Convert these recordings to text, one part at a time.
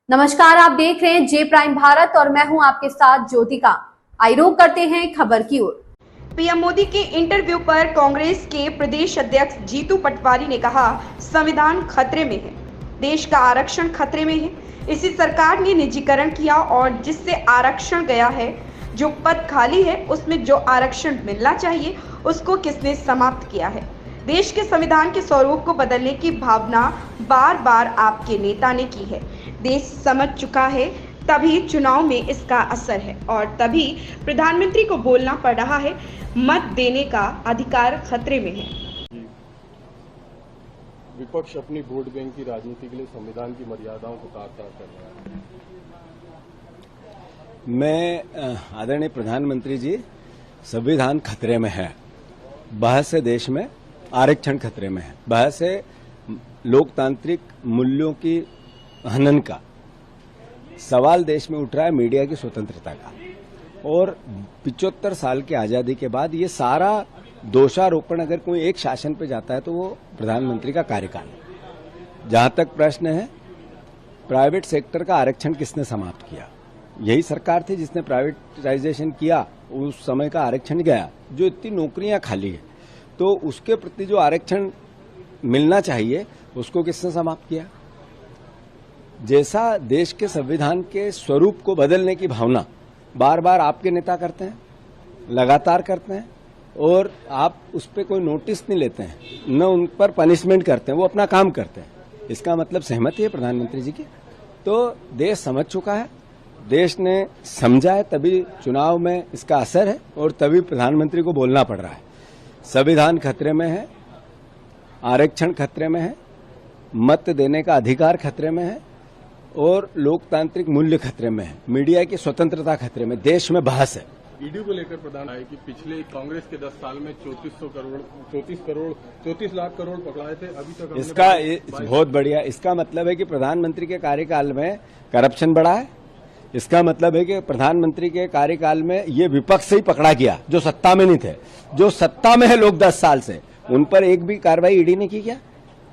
नमस्कार, आप देख रहे हैं जे प्राइम भारत और मैं हूं आपके साथ ज्योतिका। आइए रुक करते हैं खबर की ओर। पीएम मोदी के इंटरव्यू पर कांग्रेस के प्रदेश अध्यक्ष जीतू पटवारी ने कहा, संविधान खतरे में है, देश का आरक्षण खतरे में है। इसी सरकार ने निजीकरण किया और जिससे आरक्षण गया है, जो पद खाली है उसमें जो आरक्षण मिलना चाहिए उसको किसने समाप्त किया है। देश के संविधान के स्वरूप को बदलने की भावना बार बार आपके नेता ने की है। देश समझ चुका है, तभी चुनाव में इसका असर है और तभी प्रधानमंत्री को बोलना पड़ रहा है, मत देने का अधिकार खतरे में है। विपक्ष अपनी वोट बैंक की राजनीति के लिए संविधान की मर्यादाओं को ताक-ताक कर रहा है। मैं आदरणीय प्रधानमंत्री जी, संविधान खतरे में है। बहस है देश में, आरक्षण खतरे में है। बहस है लोकतांत्रिक मूल्यों की हनन का। सवाल देश में उठ रहा है मीडिया की स्वतंत्रता का। और 75 साल की आजादी के बाद ये सारा दोषारोपण अगर कोई एक शासन पे जाता है तो वो प्रधानमंत्री का कार्यकाल है। जहां तक प्रश्न है प्राइवेट सेक्टर का आरक्षण किसने समाप्त किया, यही सरकार थी जिसने प्राइवेटाइजेशन किया। उस समय का आरक्षण गया। जो इतनी नौकरियां खाली है तो उसके प्रति जो आरक्षण मिलना चाहिए उसको किसने समाप्त किया। जैसा देश के संविधान के स्वरूप को बदलने की भावना बार बार आपके नेता करते हैं, लगातार करते हैं, और आप उस पर कोई नोटिस नहीं लेते हैं, न उन पर पनिशमेंट करते हैं, वो अपना काम करते हैं। इसका मतलब सहमति है प्रधानमंत्री जी की। तो देश समझ चुका है, देश ने समझा है, तभी चुनाव में इसका असर है और तभी प्रधानमंत्री को बोलना पड़ रहा है। संविधान खतरे में है, आरक्षण खतरे में है, मत देने का अधिकार खतरे में है और लोकतांत्रिक मूल्य खतरे में है। मीडिया की स्वतंत्रता खतरे में। देश में बहस है। ईडी को लेकर प्रधान है कि पिछले कांग्रेस के 10 साल में 34 लाख करोड़ पकड़ाए थे, अभी तक इसका बहुत बढ़िया। इसका मतलब है कि प्रधानमंत्री के कार्यकाल में करप्शन बढ़ा है। इसका मतलब है कि प्रधानमंत्री के कार्यकाल में ये विपक्ष से ही पकड़ा गया जो सत्ता में नहीं थे। जो सत्ता में है लोग 10 साल से, उन पर एक भी कार्रवाई ईडी ने की क्या?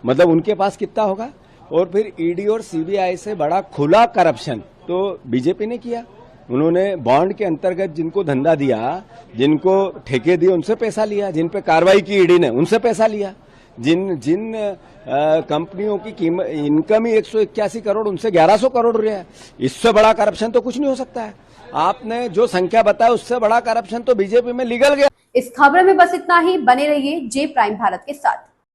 मतलब उनके पास कितना होगा? और फिर ईडी और सीबीआई से बड़ा खुला करप्शन तो बीजेपी ने किया। उन्होंने बॉन्ड के अंतर्गत जिनको धंधा दिया, जिनको ठेके दिए, उनसे पैसा लिया। जिन पे कार्रवाई की ईडी ने, उनसे पैसा लिया। जिन कंपनियों की कीमत इनकम ही 181 करोड़, उनसे 1100 करोड़ रुपया है। इससे बड़ा करप्शन तो कुछ नहीं हो सकता है। आपने जो संख्या बताया उससे बड़ा करप्शन तो बीजेपी में लीगल गया। इस खबर में बस इतना ही। बने रहिए जे प्राइम भारत के साथ।